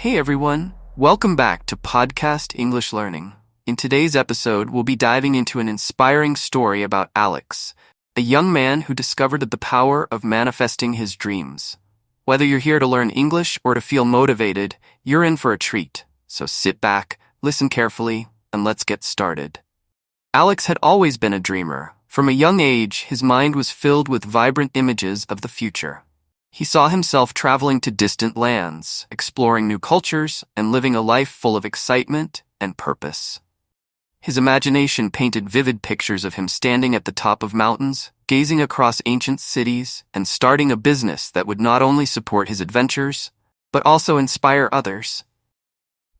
Hey everyone, welcome back to Podcast English Learning. In today's episode, we'll be diving into an inspiring story about Alex, a young man who discovered the power of manifesting his dreams. Whether you're here to learn English or to feel motivated, you're in for a treat. So sit back, listen carefully, and let's get started. Alex had always been a dreamer. From a young age, his mind was filled with vibrant images of the future. He saw himself traveling to distant lands, exploring new cultures, and living a life full of excitement and purpose. His imagination painted vivid pictures of him standing at the top of mountains, gazing across ancient cities, and starting a business that would not only support his adventures, but also inspire others.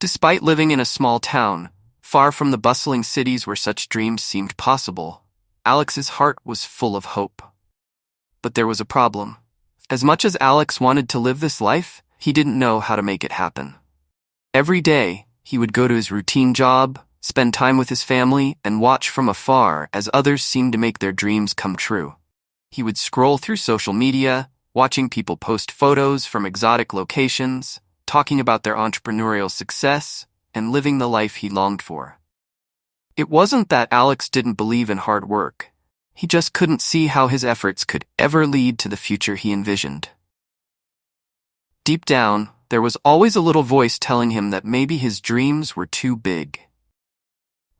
Despite living in a small town, far from the bustling cities where such dreams seemed possible, Alex's heart was full of hope. But there was a problem. As much as Alex wanted to live this life, he didn't know how to make it happen. Every day, he would go to his routine job, spend time with his family, and watch from afar as others seemed to make their dreams come true. He would scroll through social media, watching people post photos from exotic locations, talking about their entrepreneurial success, and living the life he longed for. It wasn't that Alex didn't believe in hard work. He just couldn't see how his efforts could ever lead to the future he envisioned. Deep down, there was always a little voice telling him that maybe his dreams were too big.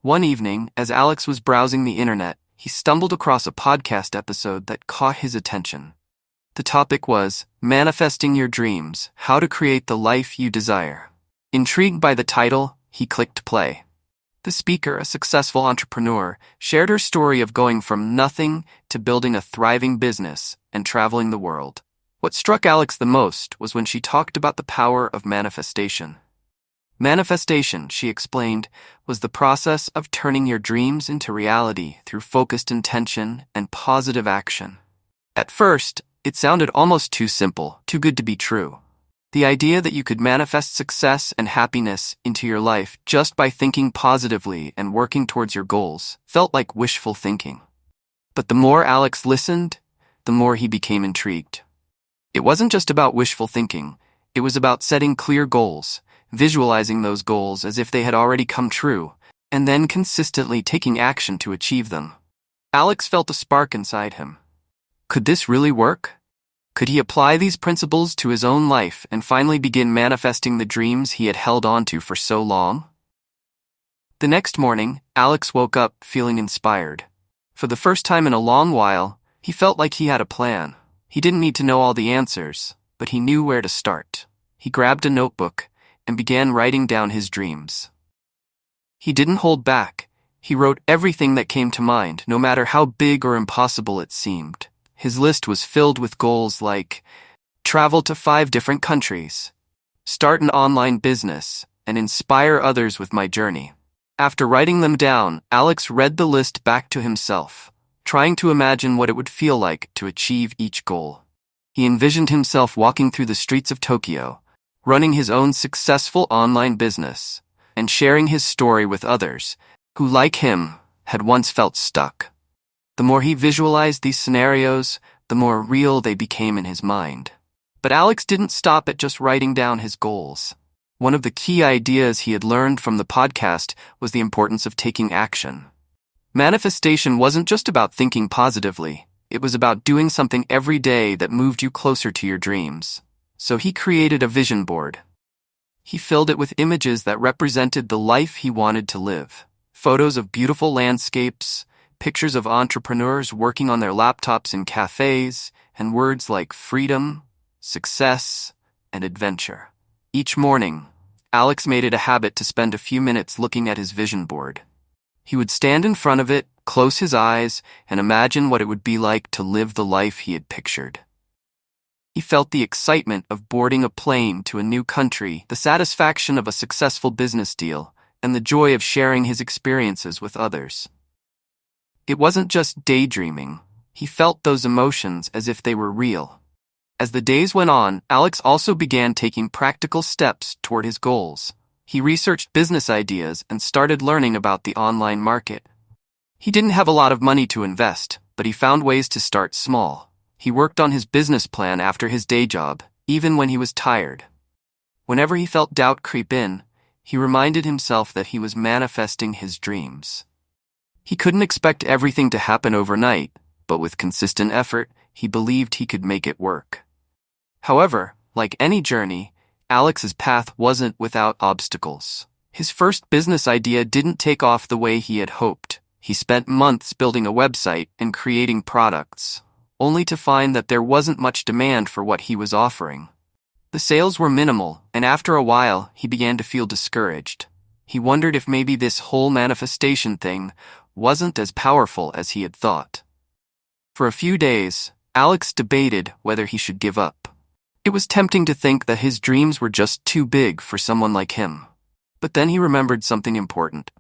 One evening, as Alex was browsing the internet, he stumbled across a podcast episode that caught his attention. The topic was Manifesting Your Dreams: How to Create the Life You Desire. Intrigued by the title, he clicked play. The speaker, a successful entrepreneur, shared her story of going from nothing to building a thriving business and traveling the world. What struck Alex the most was when she talked about the power of manifestation. Manifestation, she explained, was the process of turning your dreams into reality through focused intention and positive action. At first, it sounded almost too simple, too good to be true. The idea that you could manifest success and happiness into your life just by thinking positively and working towards your goals felt like wishful thinking. But the more Alex listened, the more he became intrigued. It wasn't just about wishful thinking, it was about setting clear goals, visualizing those goals as if they had already come true, and then consistently taking action to achieve them. Alex felt a spark inside him. Could this really work? Could he apply these principles to his own life and finally begin manifesting the dreams he had held onto for so long? The next morning, Alex woke up feeling inspired. For the first time in a long while, he felt like he had a plan. He didn't need to know all the answers, but he knew where to start. He grabbed a notebook and began writing down his dreams. He didn't hold back. He wrote everything that came to mind, no matter how big or impossible it seemed. His list was filled with goals like travel to 5 different countries, start an online business, and inspire others with my journey. After writing them down, Alex read the list back to himself, trying to imagine what it would feel like to achieve each goal. He envisioned himself walking through the streets of Tokyo, running his own successful online business, and sharing his story with others who, like him, had once felt stuck. The more he visualized these scenarios, the more real they became in his mind. But Alex didn't stop at just writing down his goals. One of the key ideas he had learned from the podcast was the importance of taking action. Manifestation wasn't just about thinking positively. It was about doing something every day that moved you closer to your dreams. So he created a vision board. He filled it with images that represented the life he wanted to live. Photos of beautiful landscapes, pictures of entrepreneurs working on their laptops in cafes, and words like freedom, success, and adventure. Each morning, Alex made it a habit to spend a few minutes looking at his vision board. He would stand in front of it, close his eyes, and imagine what it would be like to live the life he had pictured. He felt the excitement of boarding a plane to a new country, the satisfaction of a successful business deal, and the joy of sharing his experiences with others. It wasn't just daydreaming. He felt those emotions as if they were real. As the days went on, Alex also began taking practical steps toward his goals. He researched business ideas and started learning about the online market. He didn't have a lot of money to invest, but he found ways to start small. He worked on his business plan after his day job, even when he was tired. Whenever he felt doubt creep in, he reminded himself that he was manifesting his dreams. He couldn't expect everything to happen overnight, but with consistent effort, he believed he could make it work. However, like any journey, Alex's path wasn't without obstacles. His first business idea didn't take off the way he had hoped. He spent months building a website and creating products, only to find that there wasn't much demand for what he was offering. The sales were minimal, and after a while, he began to feel discouraged. He wondered if maybe this whole manifestation thing wasn't as powerful as he had thought. For a few days, Alex debated whether he should give up. It was tempting to think that his dreams were just too big for someone like him. But then he remembered something important.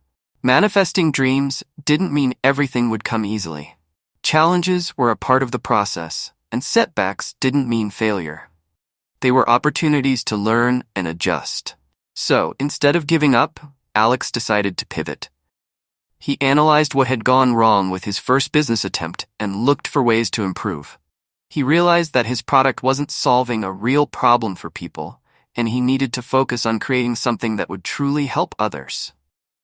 Manifesting dreams didn't mean everything would come easily. Challenges were a part of the process, and setbacks didn't mean failure. They were opportunities to learn and adjust. So, instead of giving up, Alex decided to pivot. He analyzed what had gone wrong with his first business attempt and looked for ways to improve. He realized that his product wasn't solving a real problem for people, and he needed to focus on creating something that would truly help others.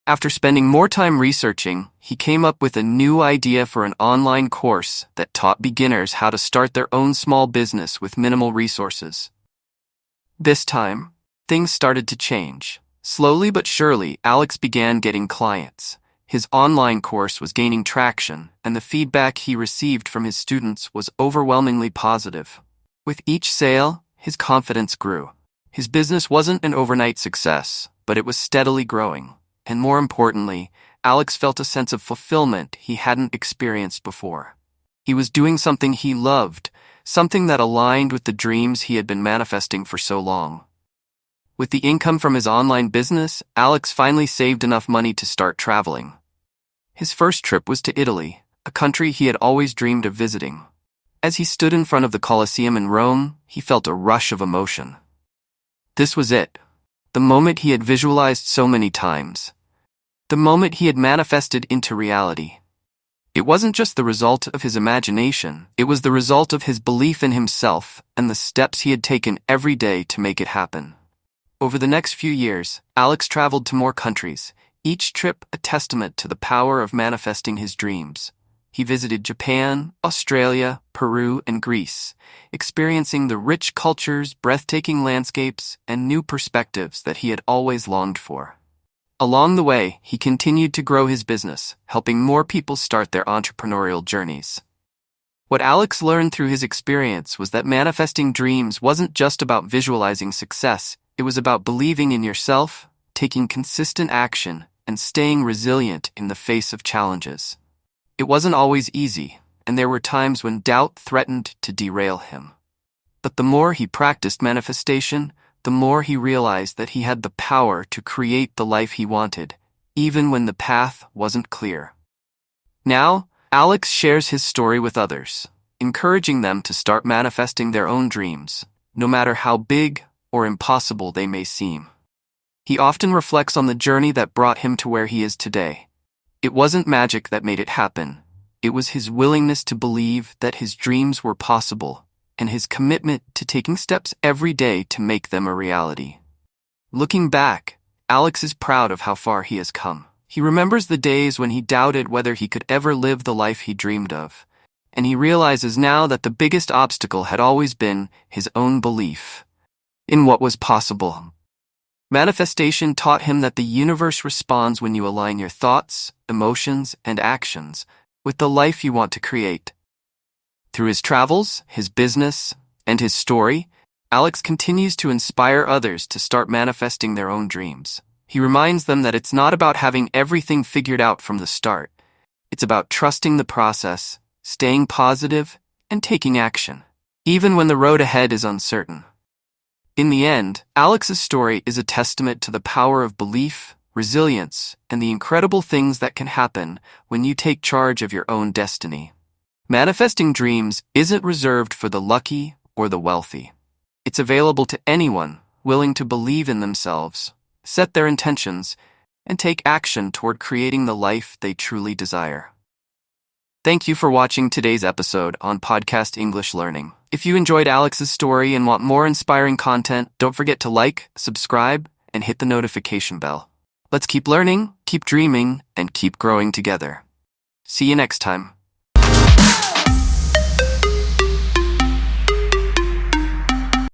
After spending more time researching, he came up with a new idea for an online course that taught beginners how to start their own small business with minimal resources. This time, things started to change. Slowly but surely, Alex began getting clients. His online course was gaining traction, and the feedback he received from his students was overwhelmingly positive. With each sale, his confidence grew. His business wasn't an overnight success, but it was steadily growing. And more importantly, Alex felt a sense of fulfillment he hadn't experienced before. He was doing something he loved, something that aligned with the dreams he had been manifesting for so long. With the income from his online business, Alex finally saved enough money to start traveling. His first trip was to Italy, a country he had always dreamed of visiting. As he stood in front of the Colosseum in Rome, he felt a rush of emotion. This was it, the moment he had visualized so many times. The moment he had manifested into reality. It wasn't just the result of his imagination, it was the result of his belief in himself and the steps he had taken every day to make it happen. Over the next few years, Alex traveled to more countries, each trip a testament to the power of manifesting his dreams. He visited Japan, Australia, Peru, and Greece, experiencing the rich cultures, breathtaking landscapes, and new perspectives that he had always longed for. Along the way, he continued to grow his business, helping more people start their entrepreneurial journeys. What Alex learned through his experience was that manifesting dreams wasn't just about visualizing success, it was about believing in yourself, taking consistent action, and staying resilient in the face of challenges. It wasn't always easy, and there were times when doubt threatened to derail him. But the more he practiced manifestation, the more he realized that he had the power to create the life he wanted, even when the path wasn't clear. Now, Alex shares his story with others, encouraging them to start manifesting their own dreams, no matter how big or impossible they may seem. He often reflects on the journey that brought him to where he is today. It wasn't magic that made it happen. It was his willingness to believe that his dreams were possible, and his commitment to taking steps every day to make them a reality. Looking back, Alex is proud of how far he has come. He remembers the days when he doubted whether he could ever live the life he dreamed of, and he realizes now that the biggest obstacle had always been his own belief in what was possible. Manifestation taught him that the universe responds when you align your thoughts, emotions, and actions with the life you want to create. Through his travels, his business, and his story, Alex continues to inspire others to start manifesting their own dreams. He reminds them that it's not about having everything figured out from the start. It's about trusting the process, staying positive, and taking action, even when the road ahead is uncertain. In the end, Alex's story is a testament to the power of belief, resilience, and the incredible things that can happen when you take charge of your own destiny. Manifesting dreams isn't reserved for the lucky or the wealthy. It's available to anyone willing to believe in themselves, set their intentions, and take action toward creating the life they truly desire. Thank you for watching today's episode on Podcast English Learning. If you enjoyed Alex's story and want more inspiring content, don't forget to like, subscribe, and hit the notification bell. Let's keep learning, keep dreaming, and keep growing together. See you next time.